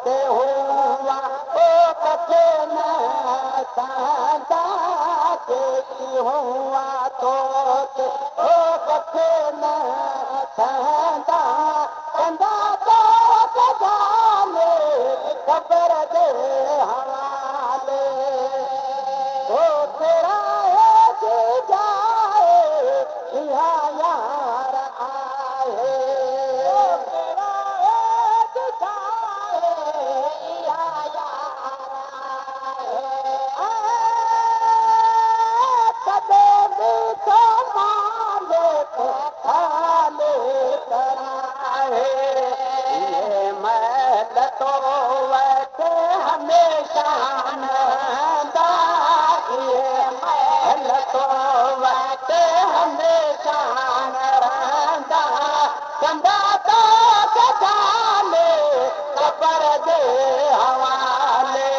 ते हुआ ओ कथे न सहंदा जेकी हुआ तो ते ओ कथे न सहंदा कंदा तो सजाने ख़बर दे हवाले ओ तेरा है जी जाए इहा यार आहे ओ तेरा है जी जाए इहा यार आहे कदे भी तो मालिक खाले कराए ये महल तो वैसे हमेशा नंदा ये महल तो वैसे हमेशा रहंदा कंदा तो सजाने ख़बर दे हवाले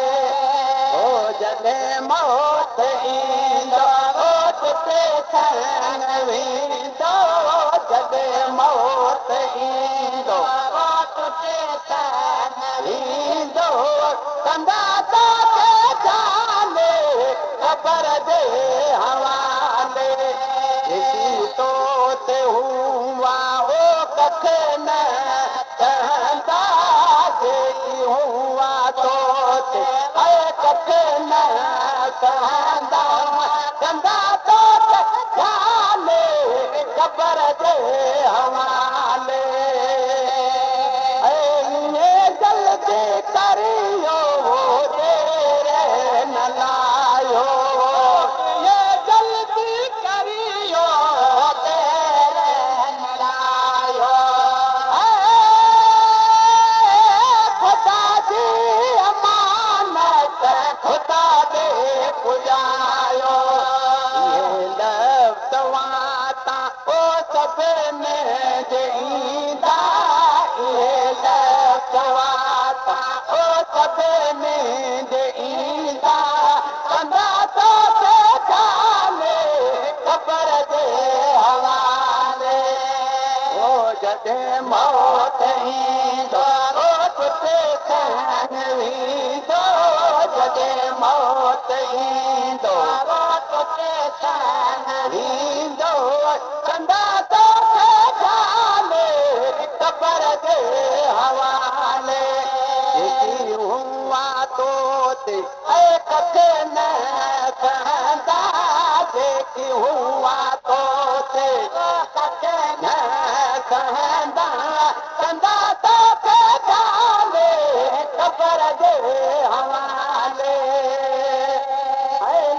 ओ जॾहिं मौत ईंदो ओट ते सहन वेंदो जॾहिं मौत ईंदो ओट ते सहन वेंदो कंदा तो जाने ख़बर दे हवाले जेकी तो ते हुआ ओ कथे न सहंदा जेकी हुआ तो ते कथे न सहंदा कंदा तो जाने ख़बर दे हवाले ये जल्दी करियो तेरे न लायो ये जल्दी करियो तेरे न लायो खुदा जी अमानत खुदा दे पुॼायो ये लफ़्ज़ वाता ओ सभिनी जे ईंदा ये लफ़्ज़ वाता ओ सभिनी जे ईंदा कंदा तो जाने ख़बर दे हवाले ओ जॾहिं मौत ईंदो ओट ते सहन वेंदो जॾहिं मौत ईंदो ओट ते सहन वेंदो कंदा तो जाने ख़बर दे हवाले जेकी हुआ तो ते कथे न सहंदा जेकी हुआ तो ते कथे न सहंदा कंदा तो जाने ख़बर दे हवाले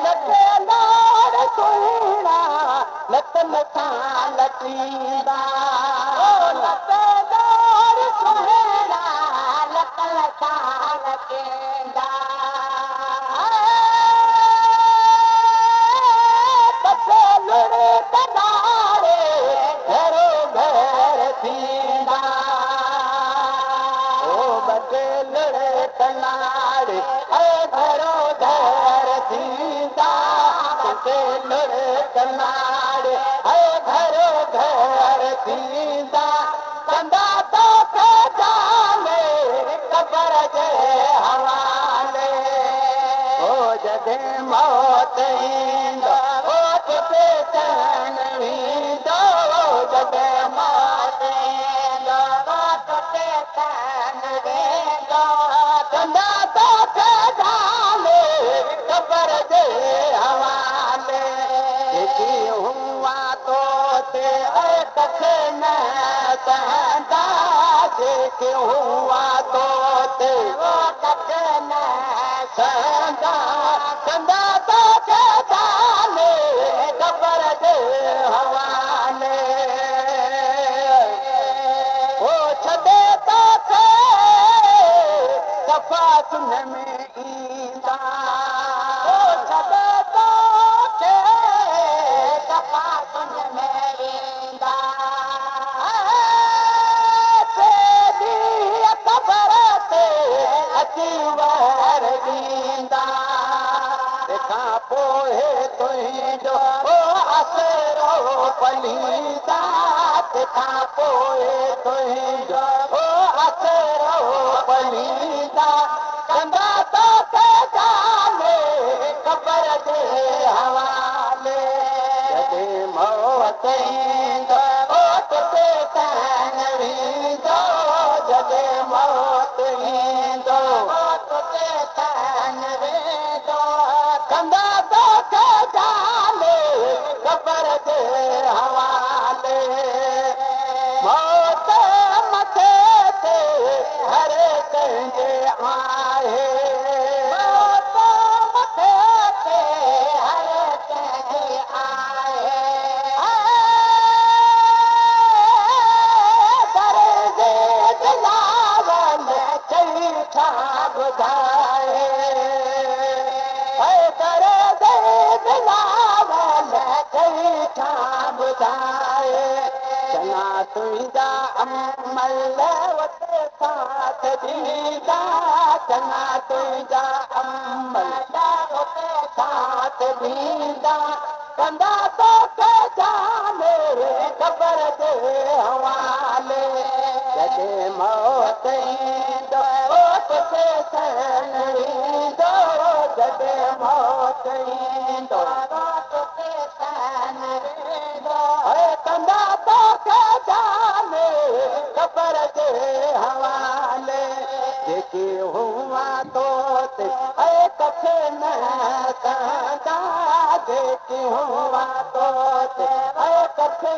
लॻे लाड़ सुहिणा लतन सां लटींदा लॻे लाड़ सुहिणा लतन सां लटींदा कथे लुड़े कनारे घरो घर थींदा ओ बदे लुड़े कनारे घरो घर थींदा कथे लुड़े कनारे घरो घर थींदा कंदा तो जाने ख़बर दे हवाले ओ जॾहिं मौत ईंदो ओट ते सहन वेंदो जॾहिं मौत ईंदो ओट ते सहन वेंदो कंदा तो जाने ख़बर दे हवाले जेकी हुआ तो ते कथे न सहंदा जेके हुआ तो ते कथे न सहंदा कंदा तो जाने ख़बर दे हवाले ओ छॾे तो सफ़ा सुन में ईंदा ओ छॾे तो सफ़ा सुन में ईंदा ख़बर ते अची वर ॾींदा तंहिंखां पोइ तुंहिंजो आसरो पलींदा तंहिंखां पोइ तुंहिंजो आसरो पलींदा ॾींदा कंदा तोखे जाने क़बर जे हवाले जॾहिं मौत ईंदो तोखे कान वींदो जॾहिं मौत ईंदो तोखे कान वींदो कंदा तोखे जाने क़बर जे हवाले मौत मथे ते हर कंहिंजे आहे मौत मथे ते हर कंहिंजे आहे दर जे दिलावर चई छा ॿुधाए दर जे दिलावर चई छा ॿुधाए चङा तुंहिंजा अमल वटि साथ ॾींदा चङा तुंहिंजा अमल वटि साथ ॾींदा कंदा तोखे जाने क़बर जे हवाले जॾहिं मौत ईंदो तोखे सन ईंदो जॾहिं मौत ईंदो तोखे सन ईंदो कंदा तोखे जाने क़बर जे हवाले जेके हुआ तोते कथे न कंदा जेके हुआ तोते कथे